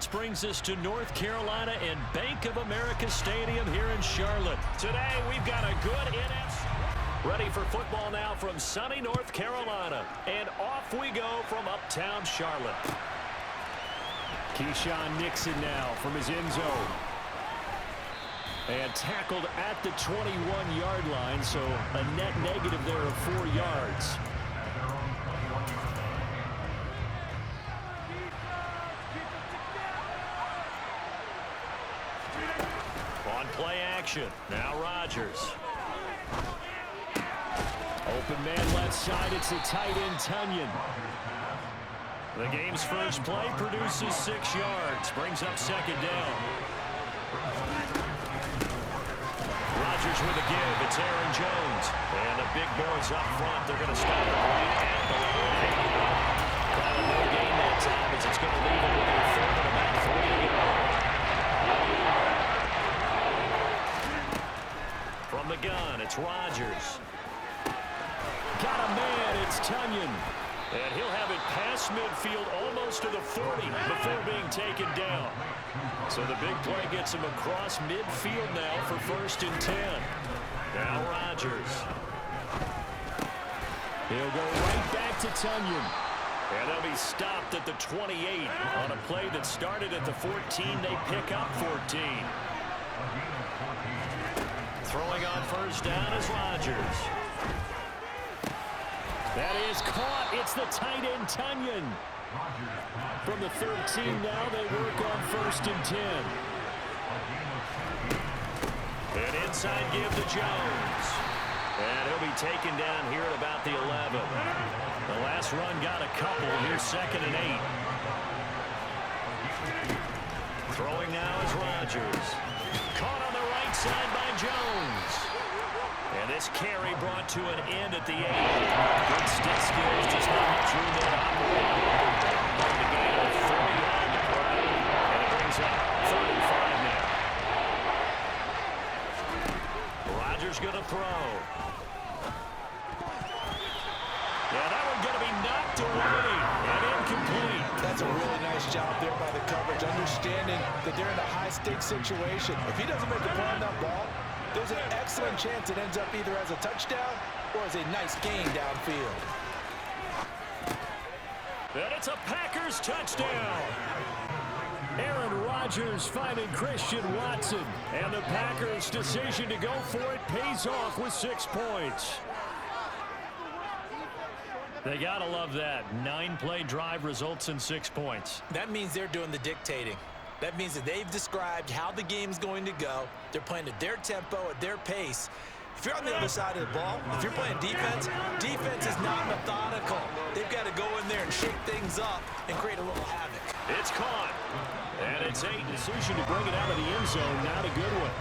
Sports brings us to North Carolina and Bank of America Stadium here in Charlotte. Today, we've got a good NFC. Ready for football now from sunny North Carolina. And off we go from uptown Charlotte. Keyshawn Nixon now from his end zone. And tackled at the 21-yard line, so a net negative there of 4 yards. On play action, now Rodgers. Open man left side, it's a tight end Tunyon. The game's first play produces 6 yards, brings up second down. Rodgers with a give, it's Aaron Jones. And the big boys up front, they're going to stop it right at the line. Call no gain that time as it's going to leave it with a third and about 3 to go. From the gun, it's Rodgers. Got a man, it's Tunyon. And he'll have it past midfield almost to the 40 before being taken down. So the big play gets him across midfield now for 1st and 10. Now Rodgers. He'll go right back to Tunyon. And they'll be stopped at the 28 on a play that started at the 14. They pick up 14. Throwing on first down is Rodgers. That is caught. It's the tight end Tunyon. From the 13 now, they work on 1st and 10. An inside give to Jones. And he'll be taken down here at about the 11. The last run got a couple. Here's 2nd and 8. Throwing now is Rodgers. Caught on the right side by Jones. And this carry brought to an end at the 8. Good stick skills, just not much room there to operate. The game of 40 on the play. And it brings up 3rd and 5 now. Rodgers going to throw. Yeah, that one going to be knocked away and incomplete. That's a really nice job there by the coverage, understanding that they're in a high-stakes situation. If he doesn't make a play on that ball, there's an excellent chance it ends up either as a touchdown or as a nice gain downfield. And it's a Packers touchdown. Aaron Rodgers finding Christian Watson. And the Packers' decision to go for it pays off with 6 points. They got to love that. 9-play drive results in 6 points. That means they're doing the dictating. That means that they've described how the game's going to go. They're playing at their tempo, at their pace. If you're on the other side of the ball, if you're playing defense, defense is not methodical. They've got to go in there and shake things up and create a little havoc. It's caught. And it's a decision to bring it out of the end zone. Not a good one.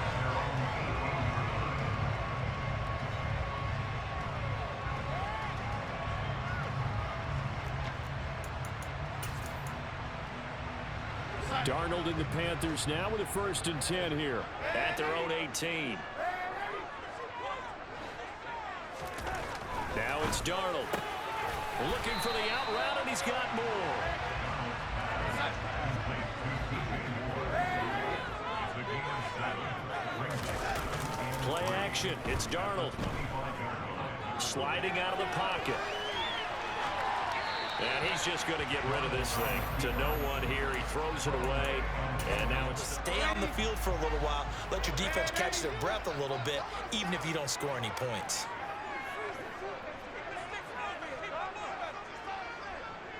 Darnold and the Panthers now with a 1st and 10 here at their own 18. Now it's Darnold. Looking for the out route, and he's got more. Play action. It's Darnold. Sliding out of the pocket. And he's just going to get rid of this thing to no one here. He throws it away, and now it's... Stay on the field for a little while. Let your defense catch their breath a little bit, even if you don't score any points.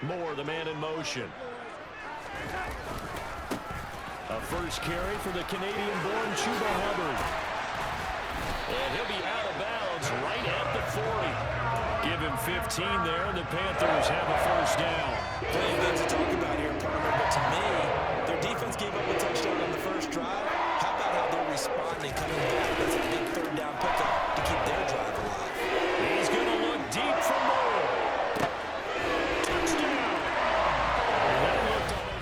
Moore, the man in motion. A first carry for the Canadian-born Chuba Hubbard. And he'll be out of bounds right at the 40. Give him 15 there, and the Panthers have a first down. Plenty of things to talk about here, partner, but to me, their defense gave up a touchdown on the first drive. How about how they're responding, coming back? That's a big 3rd down pickup to keep their drive alive. He's going to look deep for more. Touchdown. And that looked almost...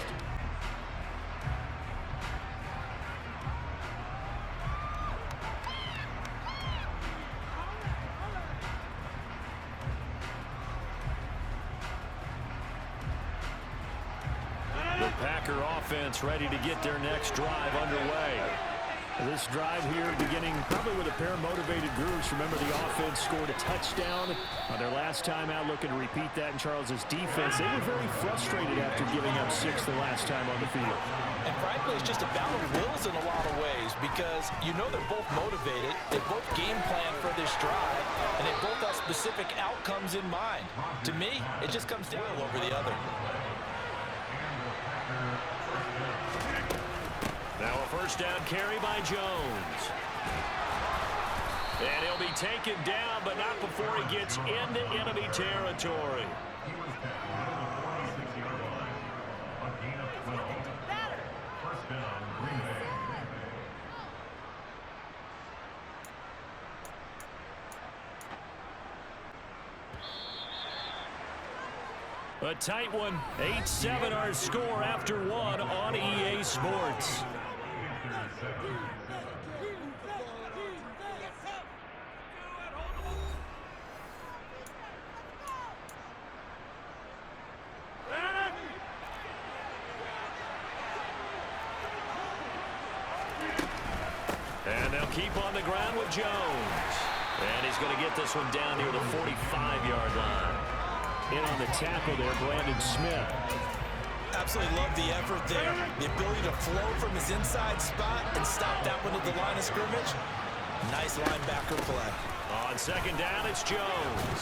Packer offense ready to get their next drive underway. This drive here beginning probably with a pair of motivated groups. Remember, the offense scored a touchdown on their last time out, looking to repeat that in Charles's defense. They were very frustrated after giving up 6 the last time on the field. And frankly, it's just a battle of wills in a lot of ways because you know they're both motivated, they both game plan for this drive, and they both have specific outcomes in mind. To me, it just comes down over the other. Now a first down carry by Jones. And he'll be taken down, but not before he gets into enemy territory. A tight one. 8-7 our score after one on EA Sports. And they'll keep on the ground with Jones. And he's going to get this one down near the 45-yard line. In on the tackle there, Brandon Smith. Absolutely love the effort there. The ability to flow from his inside spot and stop that one at the line of scrimmage. Nice linebacker play. On second down, it's Jones.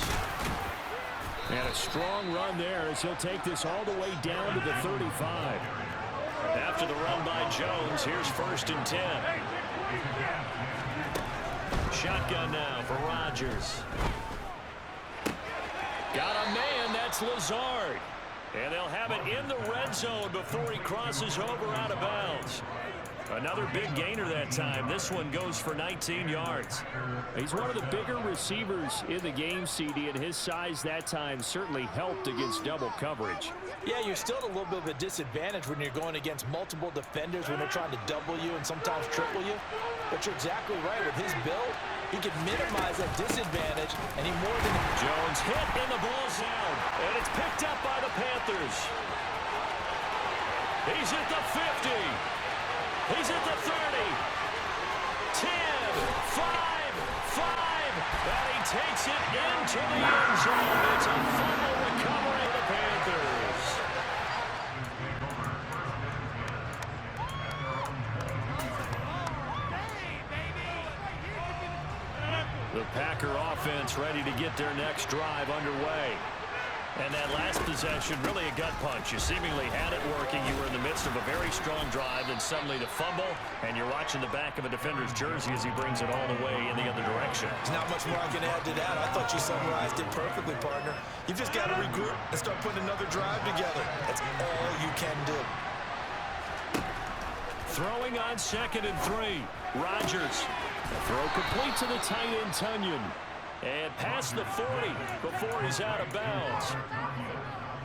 And a strong run there as he'll take this all the way down to the 35. After the run by Jones, here's 1st and 10. Shotgun now for Rodgers. Got a man, that's Lazard. And they'll have it in the red zone before he crosses over out of bounds. Another big gainer that time. This one goes for 19 yards. He's one of the bigger receivers in the game, CD, and his size that time certainly helped against double coverage. Yeah, you're still at a little bit of a disadvantage when you're going against multiple defenders when they're trying to double you and sometimes triple you. But you're exactly right. With his build, he can minimize that disadvantage, and he more than... Jones hit in the ball zone, and it's picked up by the Panthers. He's at the 50. He's at the 30. 10, 5, 5. And he takes it into the end zone. It's a fumble recovery of the Panthers. The Packer offense ready to get their next drive underway. And that last possession, really a gut punch. You seemingly had it working. You were in the midst of a very strong drive, then suddenly the fumble, and you're watching the back of a defender's jersey as he brings it all the way in the other direction. There's not much more I can add to that. I thought you summarized it perfectly, partner. You've just got to regroup and start putting another drive together. That's all you can do. Throwing on 2nd and 3. Rodgers. The throw complete to the tight end, Tunyon. And past the 40 before he's out of bounds.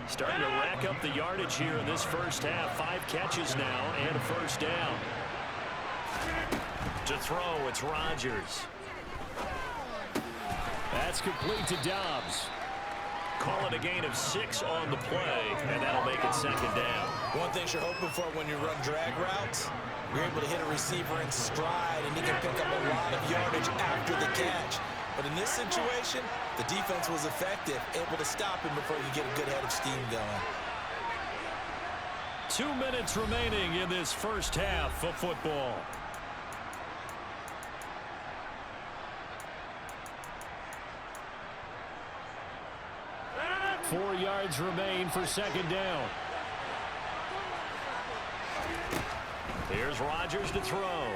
Starting to rack up the yardage here in this first half. 5 catches now and a first down. To throw, it's Rodgers. That's complete to Dobbs. Call it a gain of 6 on the play, and that'll make it 2nd down. One thing you're hoping for when you run drag routes, you're able to hit a receiver in stride, and he can pick up a lot of yardage after the catch. But in this situation, the defense was effective, able to stop him before you get a good head of steam going. 2 minutes remaining in this first half of football. Four yards remain for 2nd down. Here's Rodgers to throw.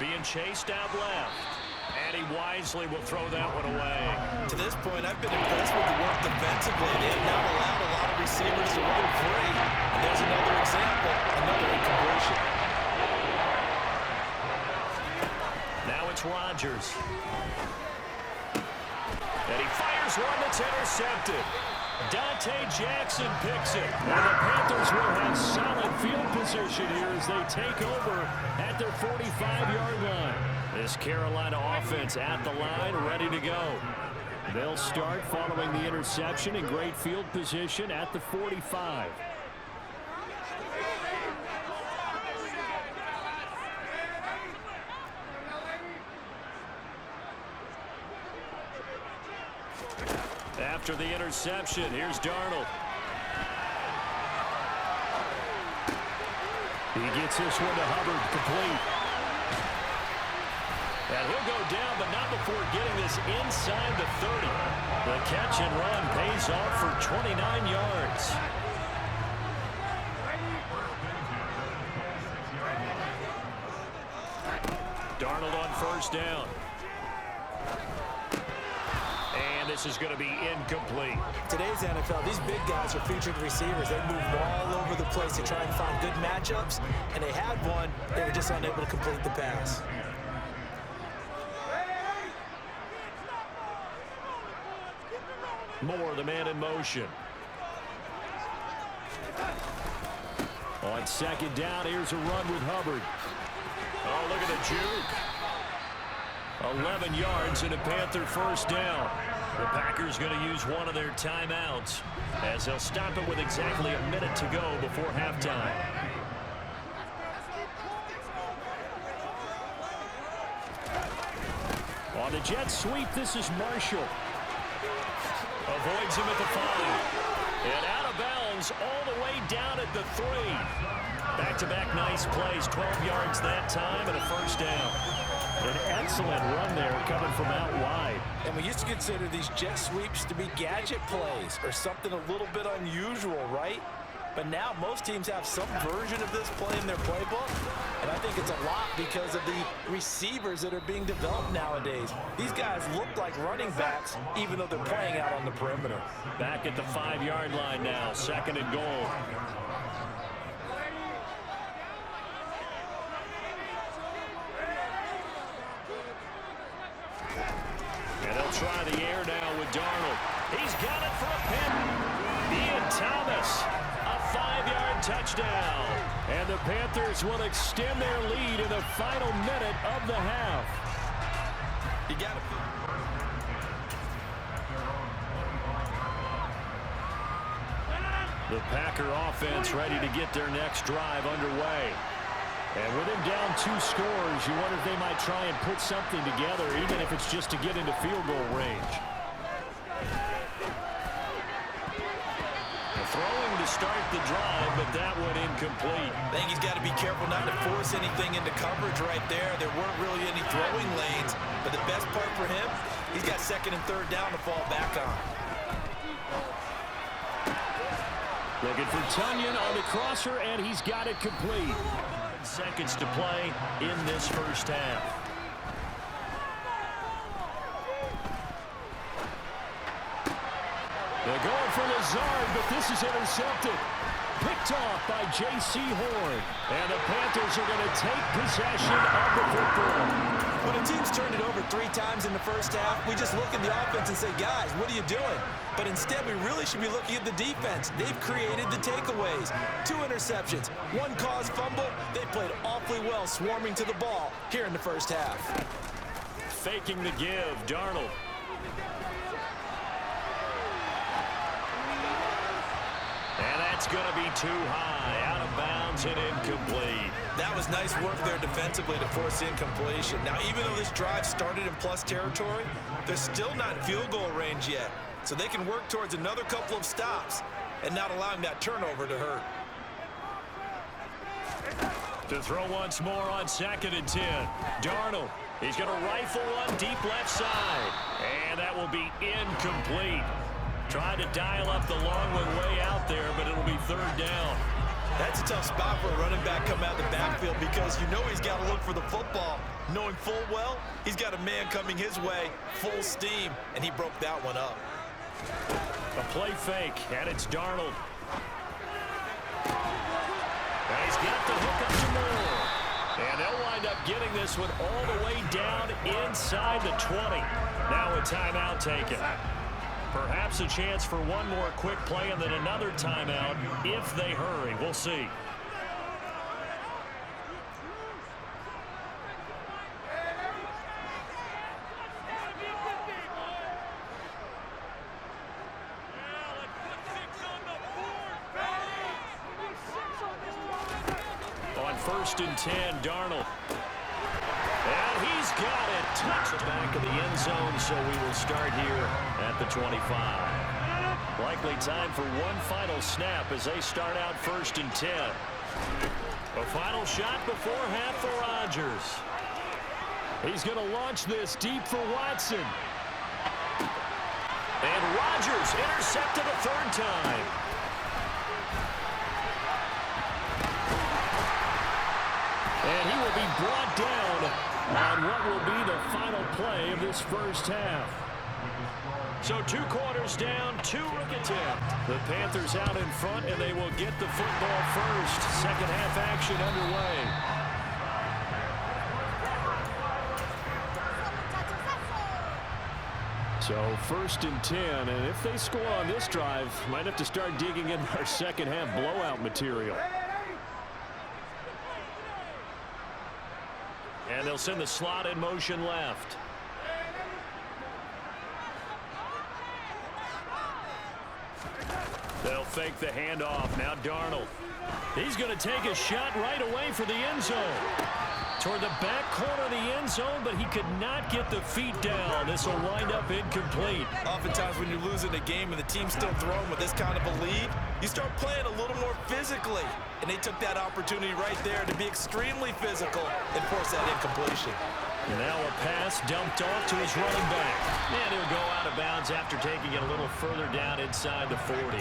Being chased out left. And he wisely will throw that one away. To this point, I've been impressed with the work defensively. They have not allowed a lot of receivers to run free. And there's another example, another incompletion. Now it's Rodgers. And he fires one that's intercepted. Dante Jackson picks it. And the Panthers will have solid field position here as they take over at their 45-yard line. This Carolina offense at the line, ready to go. They'll start following the interception in great field position at the 45. After the interception, here's Darnold. He gets this one to Hubbard, complete. And he'll go down, but not before getting this inside the 30. The catch and run pays off for 29 yards. Darnold on first down. And this is going to be incomplete. Today's NFL, these big guys are featured receivers. They move all over the place to try and find good matchups, and they had one. They were just unable to complete the pass. Moore, the man in motion. On second down, here's a run with Hubbard. Oh, look at the juke. 11 yards and a Panther first down. The Packers going to use one of their timeouts as they'll stop it with exactly a minute to go before halftime. On the jet sweep, this is Marshall. Avoids him at the 5. And out of bounds all the way down at the 3. Back-to-back nice plays. 12 yards that time and a first down. An excellent run there coming from out wide. And we used to consider these jet sweeps to be gadget plays or something a little bit unusual, right? But now most teams have some version of this play in their playbook. And I think it's a lot because of the receivers that are being developed nowadays. These guys look like running backs even though they're playing out on the perimeter. Back at the 5-yard line now, second and goal. And they'll try the air now with Darnold. He's got it for a pin. Ian Thomas, a 5-yard touchdown. And the Panthers will extend their lead in the final minute of the half. You got it. The Packer offense ready to get their next drive underway. And with him down 2 scores, you wonder if they might try and put something together, even if it's just to get into field goal range. The throwing to start the drive, but that one incomplete. I think he's got to be careful not to force anything into coverage right there. There weren't really any throwing lanes, but the best part for him, he's got second and third down to fall back on. Looking for Tunyon on the crosser, and he's got it complete. Seconds to play in this first half. They're going for Lazard, but this is intercepted. Picked off by J.C. Horn. And the Panthers are going to take possession of the football. When a team's turned it over 3 times in the first half, we just look at the offense and say, guys, what are you doing? But instead, we really should be looking at the defense. They've created the takeaways. 2 interceptions, 1 caused fumble. They played awfully well swarming to the ball here in the first half. Faking the give, Darnold. And that's going to be too high, out of bounds and incomplete. That was nice work there defensively to force incompletion. Now, even though this drive started in plus territory, they're still not in field goal range yet. So they can work towards another couple of stops and not allowing that turnover to hurt. To throw once more on second and 10. Darnold, he's going to rifle one deep left side. And that will be incomplete. Trying to dial up the long one way out there, but it'll be third down. That's a tough spot for a running back coming out of the backfield because you know he's got to look for the football, knowing full well he's got a man coming his way, full steam, and he broke that one up. A play fake, and it's Darnold. And he's got the hook up to Moore. And they'll wind up getting this one all the way down inside the 20. Now a timeout taken. Perhaps a chance for one more quick play and then another timeout if they hurry. We'll see. On 1st and 10, Darnold. And he's got it. Touch the back of the end zone, so we will start here at the 25. Likely time for one final snap as they start out 1st and 10. A final shot before half for Rodgers. He's going to launch this deep for Watson. And Rodgers intercepted a 3rd time. And he will be brought down on what will be the final play of this first half. So 2 quarters down, 2 attempt. The Panthers out in front, and they will get the football first. Second half action underway. So 1st and 10, and if they score on this drive, might have to start digging in our second half blowout material. And they'll send the slot in motion left. They'll fake the handoff. Now Darnold. He's going to take a shot right away for the end zone. Toward the back corner of the end zone, but he could not get the feet down. This will wind up incomplete. Oftentimes when you're losing a game and the team's still throwing with this kind of a lead, you start playing a little more physically. And they took that opportunity right there to be extremely physical and force that incompletion. And now a pass dumped off to his running back. And he'll go out of bounds after taking it a little further down inside the 40.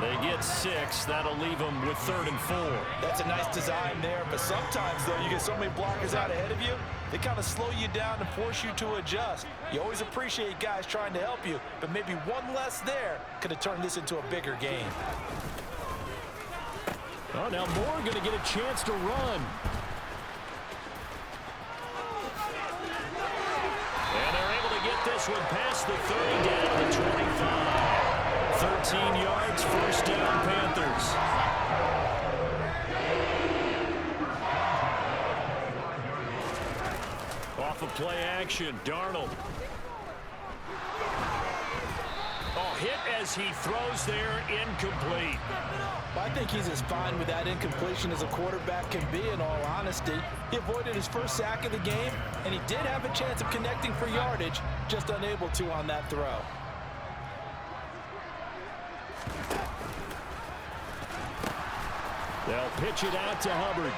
They get 6. That'll leave them with 3rd and 4. That's a nice design there, but sometimes, though, you get so many blockers out ahead of you, they kind of slow you down and force you to adjust. You always appreciate guys trying to help you, but maybe one less there could have turned this into a bigger game. Oh, now Moore going to get a chance to run. And they're able to get this one past the 30 down to 25. 13 yards, 1st down, Panthers. Off of play action, Darnold. Oh, hit as he throws there, incomplete. Well, I think he's as fine with that incompletion as a quarterback can be, in all honesty. He avoided his first sack of the game, and he did have a chance of connecting for yardage, just unable to on that throw. They'll pitch it out to Hubbard.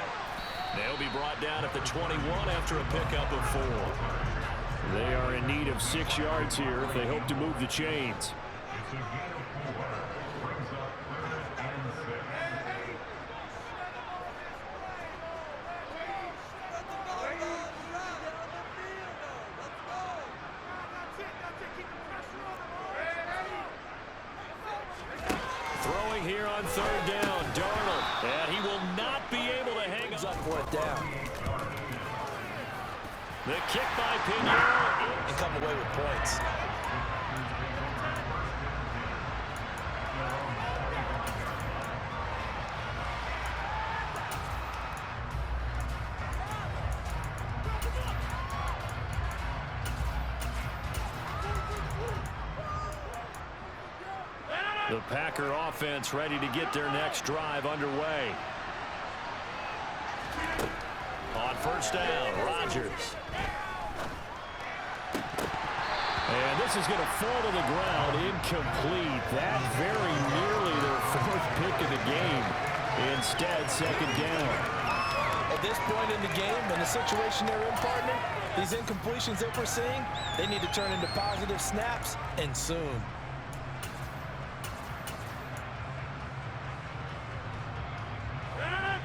They'll be brought down at the 21 after a pickup of 4. They are in need of 6 yards here if they hope to move the chains. Throwing here on 3rd down, Darnold. And he will not be able to hang up for it down. The kick by Pinheiro. And come away with points. The Packer offense ready to get their next drive underway. On 1st down, Rodgers. And this is going to fall to the ground, incomplete. That very nearly their 4th pick of the game. Instead, 2nd down. At this point in the game, in the situation they're in, partner, these incompletions that we're seeing, they need to turn into positive snaps, and soon.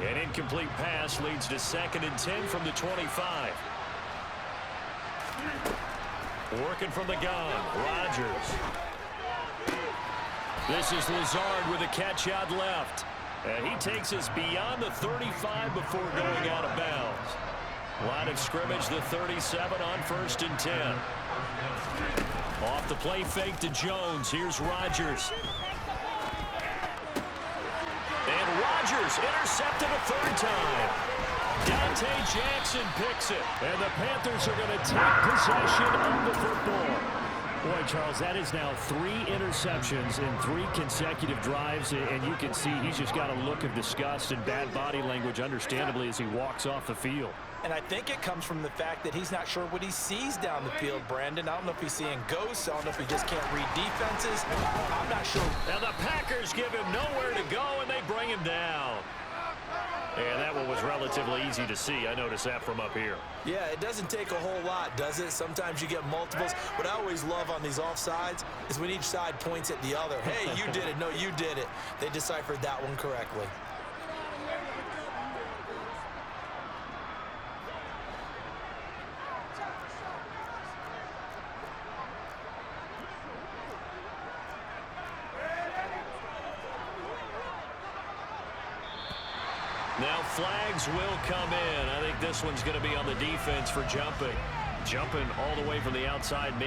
An incomplete pass leads to 2nd and 10 from the 25. Working from the gun, Rodgers. This is Lazard with a catch out left. And he takes us beyond the 35 before going out of bounds. Line of scrimmage, the 37 on 1st and 10. Off the play fake to Jones. Here's Rodgers. And Rodgers intercepted a 3rd time. Dante Jackson picks it. And the Panthers are going to take possession of the football. Boy, Charles, that is now 3 interceptions in 3 consecutive drives. And you can see he's just got a look of disgust and bad body language, understandably, as he walks off the field. And I think it comes from the fact that he's not sure what he sees down the field, Brandon. I don't know if he's seeing ghosts. I don't know if he just can't read defenses. I'm not sure. Now the Packers give him nowhere to go, and they bring him down. And that one was relatively easy to see. I noticed that from up here. Yeah, it doesn't take a whole lot, does it? Sometimes you get multiples. What I always love on these offsides is when each side points at the other. Hey, you did it. No, you did it. They deciphered that one correctly. Now flags will come in. I think this one's going to be on the defense for jumping. Jumping all the way from the outside.